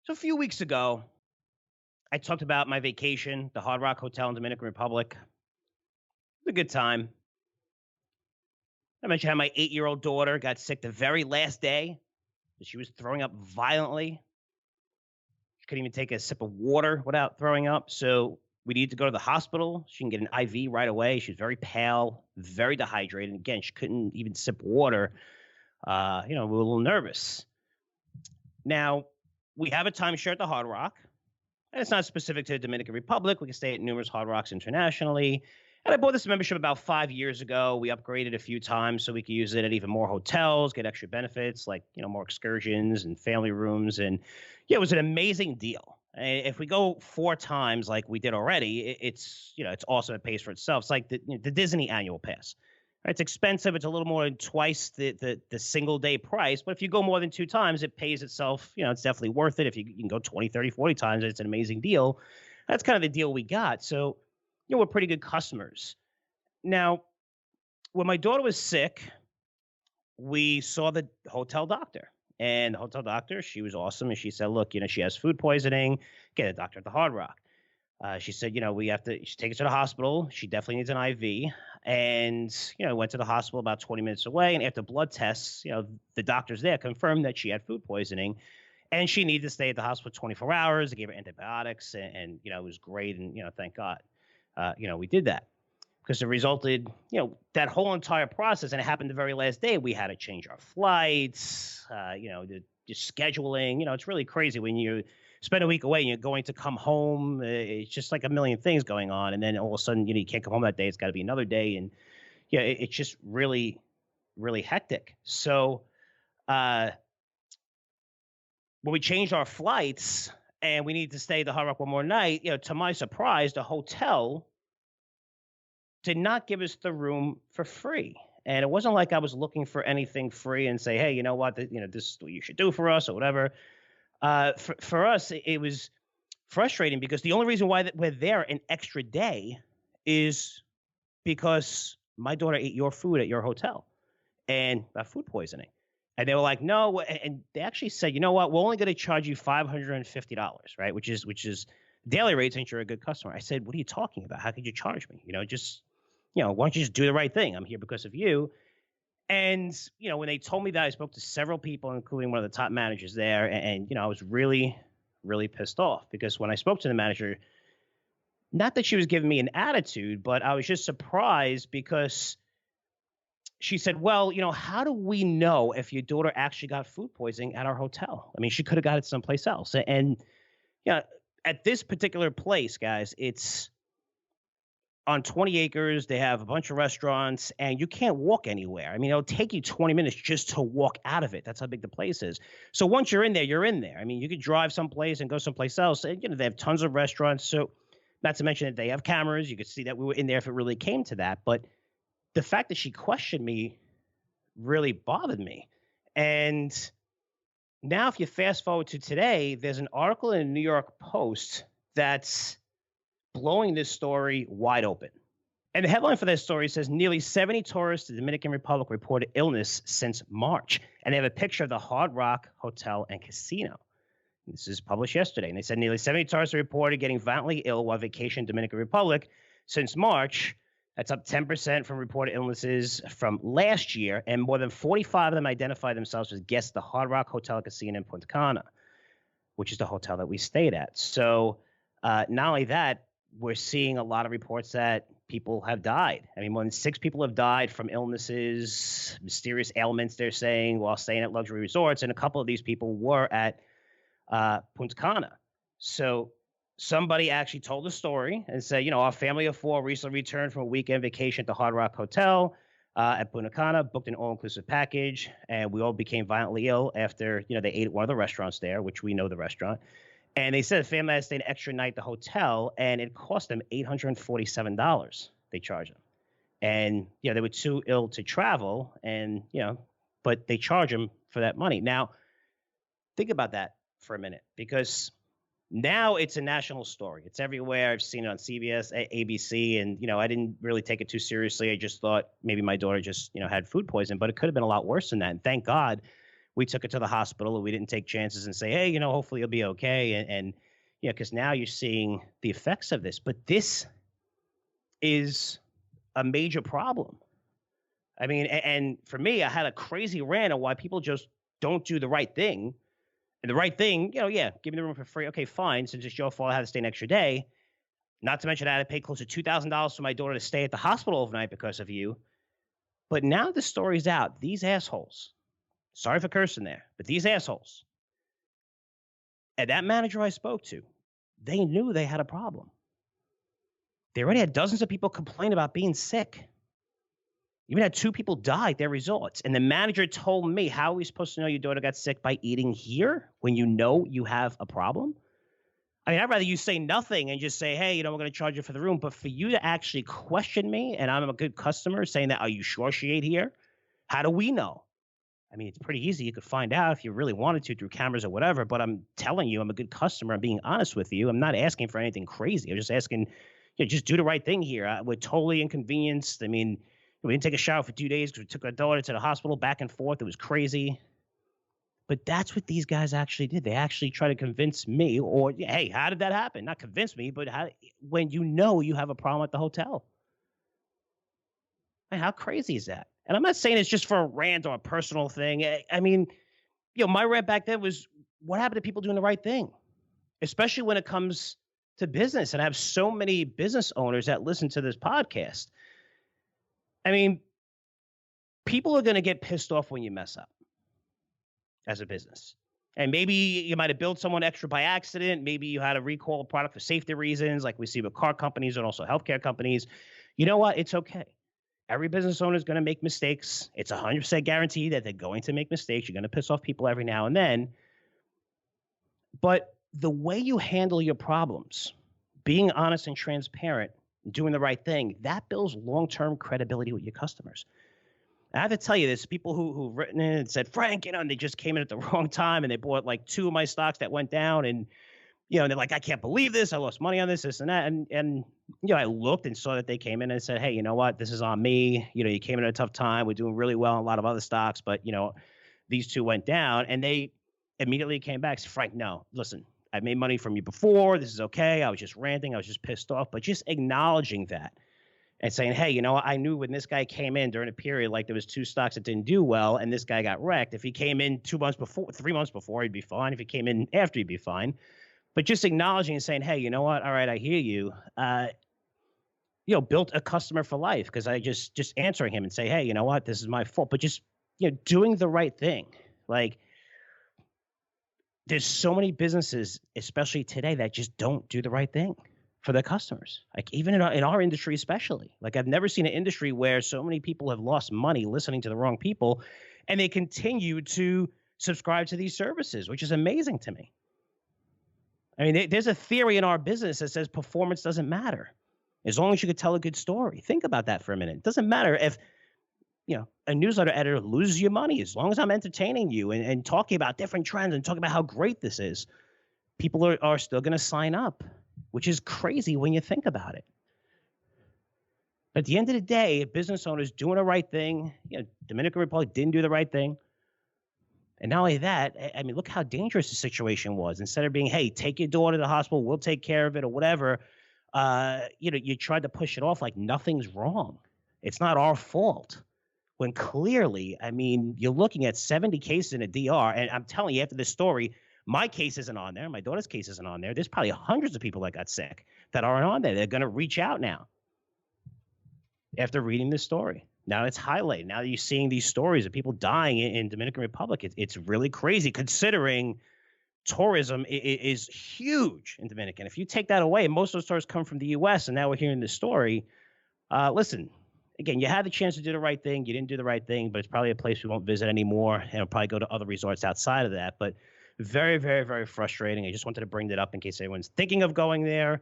So a few weeks ago, I talked about my vacation, the Hard Rock Hotel in Dominican Republic. It was a good time. I mentioned how my 8-year-old daughter got sick the very last day. She was throwing up violently. She couldn't even take a sip of water without throwing up. So we needed to go to the hospital. She can get an IV right away. She's very pale, very dehydrated. Again, she couldn't even sip water. We were a little nervous. Now, we have a timeshare at the Hard Rock. And it's not specific to the Dominican Republic. We can stay at numerous Hard Rocks internationally. And I bought this membership about 5 years ago. We upgraded a few times so we could use it at even more hotels, get extra benefits like, more excursions and family rooms. And yeah, it was an amazing deal. If we go 4 times like we did already, it's awesome. It pays for itself. It's like the Disney annual pass. Right? It's expensive. It's a little more than twice the single day price. But if you go more than 2 times, it pays itself. It's definitely worth it. If you can go 20, 30, 40 times, it's an amazing deal. That's kind of the deal we got. So, we're pretty good customers. Now, when my daughter was sick, we saw the hotel doctor. And the hotel doctor, she was awesome. And she said, look, she has food poisoning. Get a doctor at the Hard Rock. She said, we have to take her to the hospital. She definitely needs an IV. And, went to the hospital about 20 minutes away. And after blood tests, the doctors there confirmed that she had food poisoning. And she needed to stay at the hospital 24 hours. They gave her antibiotics. And it was great. And, thank God, we did that. Because it resulted, that whole entire process. And it happened the very last day. We had to change our flights, the scheduling. It's really crazy when you spend a week away and you're going to come home. It's just like a million things going on. And then all of a sudden, you can't come home that day. It's got to be another day. And yeah, it's just really, really hectic. So when we changed our flights and we needed to stay at the Hard Rock one more night, to my surprise, the hotel did not give us the room for free. And it wasn't like I was looking for anything free and say, hey, you know what, this is what you should do for us or whatever. For us, it was frustrating because the only reason why we're there an extra day is because my daughter ate your food at your hotel and got food poisoning. And they were like, no. And they actually said, you know what, we're only going to charge you $550, right? Which is daily rate since you're a good customer. I said, what are you talking about? How could you charge me? why don't you just do the right thing? I'm here because of you. And, when they told me that, I spoke to several people, including one of the top managers there. And I was really, really pissed off because when I spoke to the manager, not that she was giving me an attitude, but I was just surprised because she said, well, how do we know if your daughter actually got food poisoning at our hotel? I mean, she could have got it someplace else. And, at this particular place, guys, it's on 20 acres. They have a bunch of restaurants and you can't walk anywhere. I mean, it'll take you 20 minutes just to walk out of it. That's how big the place is. So once you're in there, you're in there. I mean, you could drive someplace and go someplace else. And, they have tons of restaurants. So not to mention that they have cameras. You could see that we were in there if it really came to that. But the fact that she questioned me really bothered me. And now, if you fast forward to today, there's an article in the New York Post that's blowing this story wide open. And the headline for that story says nearly 70 tourists to the Dominican Republic reported illness since March. And they have a picture of the Hard Rock Hotel and Casino. This is published yesterday. And they said nearly 70 tourists reported getting violently ill while vacationing in the Dominican Republic since March. That's up 10% from reported illnesses from last year, and more than 45 of them identified themselves as guests at the Hard Rock Hotel and Casino in Punta Cana, which is the hotel that we stayed at. So not only that, we're seeing a lot of reports that people have died. I mean, more than 6 people have died from illnesses, mysterious ailments, they're saying, while staying at luxury resorts, and a couple of these people were at Punta Cana. So somebody actually told the story and said, our family of 4 recently returned from a weekend vacation at the Hard Rock Hotel at Punta Cana, booked an all-inclusive package, and we all became violently ill after, they ate at one of the restaurants there, which we know the restaurant. And they said the family had to stay an extra night at the hotel, and it cost them $847. They charged them. And, they were too ill to travel, and, but they charge them for that money. Now, think about that for a minute, because now it's a national story. It's everywhere. I've seen it on CBS, ABC, and, I didn't really take it too seriously. I just thought maybe my daughter just, had food poisoning, but it could have been a lot worse than that. And thank God we took her to the hospital and we didn't take chances and say, hey, hopefully you'll be okay. And because now you're seeing the effects of this. But this is a major problem. I mean, and for me, I had a crazy rant on why people just don't do the right thing. And the right thing, give me the room for free. Okay, fine. Since it's your fault, I had to stay an extra day. Not to mention I had to pay close to $2,000 for my daughter to stay at the hospital overnight because of you. But now the story's out. These assholes, sorry for cursing there, but these assholes, and that manager I spoke to, they knew they had a problem. They already had dozens of people complain about being sick. Even had 2 people die at their resorts. And the manager told me, how are we supposed to know your daughter got sick by eating here when you know you have a problem? I mean, I'd rather you say nothing and just say, hey, we're going to charge you for the room. But for you to actually question me, and I'm a good customer, saying that, are you sure she ate here? How do we know? I mean, it's pretty easy. You could find out if you really wanted to through cameras or whatever. But I'm telling you, I'm a good customer. I'm being honest with you. I'm not asking for anything crazy. I'm just asking, just do the right thing here. We're totally inconvenienced. I mean, we didn't take a shower for 2 days because we took our daughter to the hospital back and forth. It was crazy. But that's what these guys actually did. They actually tried to convince me, or, hey, how did that happen? Not convince me, but when you have a problem at the hotel. Man, how crazy is that? And I'm not saying it's just for a rant or a personal thing. I mean, my rant back then was, what happened to people doing the right thing? Especially when it comes to business. And I have so many business owners that listen to this podcast. I mean, people are going to get pissed off when you mess up as a business. And maybe you might have billed someone extra by accident. Maybe you had to recall a product for safety reasons, like we see with car companies and also healthcare companies. You know what? It's okay. Every business owner is going to make mistakes. It's 100% guaranteed that they're going to make mistakes. You're going to piss off people every now and then. But the way you handle your problems, being honest and transparent, doing the right thing, that builds long-term credibility with your customers. I have to tell you, there's people who've written in and said, Frank, and they just came in at the wrong time and they bought like 2 of my stocks that went down. And, and they're like, I can't believe this. I lost money on this and that. And I looked and saw that they came in and said, hey, you know what? This is on me. You came in at a tough time. We're doing really well on a lot of other stocks, but, these 2 went down. And they immediately came back. Said, Frank, no, listen, I made money from you before. This is okay. I was just ranting. I was just pissed off. But just acknowledging that. And saying, hey, I knew when this guy came in during a period, like there was 2 stocks that didn't do well, and this guy got wrecked. If he came in 2 months before, 3 months before, he'd be fine. If he came in after, he'd be fine. But just acknowledging and saying, hey, you know what? All right, I hear you. Built a customer for life because I just answering him and say, hey, you know what? This is my fault. But just, doing the right thing. Like, there's so many businesses, especially today, that just don't do the right thing for their customers. Like even in our industry, especially, like I've never seen an industry where so many people have lost money listening to the wrong people and they continue to subscribe to these services, which is amazing to me. I mean, there's a theory in our business that says performance doesn't matter as long as you could tell a good story. Think about that for a minute. It doesn't matter if, a newsletter editor loses your money. As long as I'm entertaining you and talking about different trends and talking about how great this is, people are still going to sign up, which is crazy when you think about it. At the end of the day, business owners doing the right thing, Dominican Republic didn't do the right thing. And not only that, I mean, look how dangerous the situation was. Instead of being, hey, take your daughter to the hospital, we'll take care of it or whatever, you tried to push it off like nothing's wrong. It's not our fault. When clearly, I mean, you're looking at 70 cases in a DR, and I'm telling you, after this story, my case isn't on there. My daughter's case isn't on there. There's probably hundreds of people that got sick that aren't on there. They're going to reach out now after reading this story. Now it's highlighted. Now you're seeing these stories of people dying in Dominican Republic. It's really crazy considering tourism is huge in Dominican. If you take that away, most of those tourists come from the U.S., and now we're hearing this story. Listen, again, you had the chance to do the right thing. You didn't do the right thing, but it's probably a place we won't visit anymore, and we'll probably go to other resorts outside of that. But very, very, very frustrating. I just wanted to bring that up in case anyone's thinking of going there.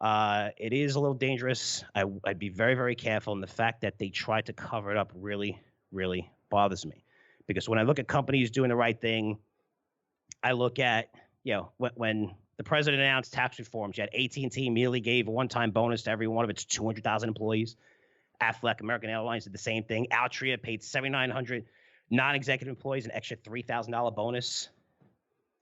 It is a little dangerous. I'd be very, very careful. And the fact that they tried to cover it up really, really bothers me. Because when I look at companies doing the right thing, I look at, when the president announced tax reforms, you had AT&T immediately gave a one-time bonus to every one of its 200,000 employees. Aflac, American Airlines did the same thing. Altria paid $7,900 Non-executive employees an extra $3,000 bonus.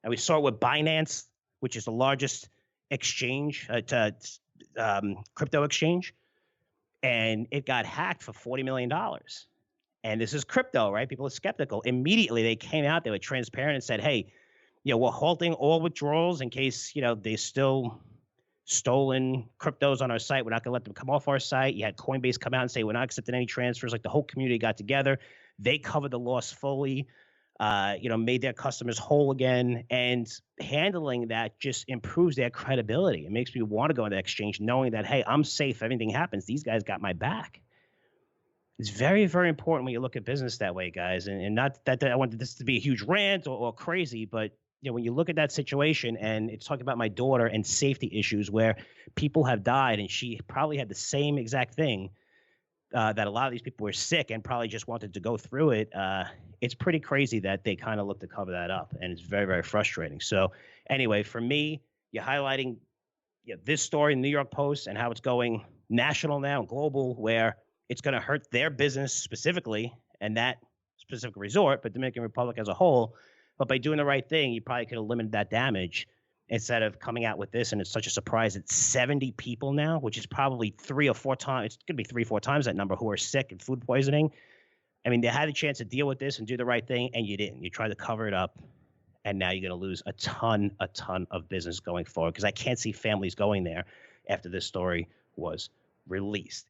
And we saw it with Binance, which is the largest exchange, crypto exchange, and it got hacked for $40 million. And this is crypto, right? People are skeptical. Immediately, they came out, they were transparent and said, hey, we're halting all withdrawals in case, they still stolen cryptos on our site. We're not going to let them come off our site. You had Coinbase come out and say, we're not accepting any transfers. Like the whole community got together. They covered the loss fully, made their customers whole again. And handling that just improves their credibility. It makes me want to go on the exchange knowing that, hey, I'm safe. If anything happens, these guys got my back. It's very, very important when you look at business that way, guys. And not that I wanted this to be a huge rant or crazy, but when you look at that situation, and it's talking about my daughter and safety issues where people have died, and she probably had the same exact thing, that a lot of these people were sick and probably just wanted to go through it. It's pretty crazy that they kind of look to cover that up, and it's very, very frustrating. So anyway, for me, you're highlighting this story in the New York Post and how it's going national now and global, where it's going to hurt their business specifically and that specific resort, but Dominican Republic as a whole. But by doing the right thing, you probably could have limited that damage instead of coming out with this. And it's such a surprise. It's 70 people now, which is probably 3 or 4 times. It's going to be 3 or 4 times that number who are sick and food poisoning. I mean, they had a chance to deal with this and do the right thing, and you didn't. You tried to cover it up, and now you're going to lose a ton of business going forward, because I can't see families going there after this story was released.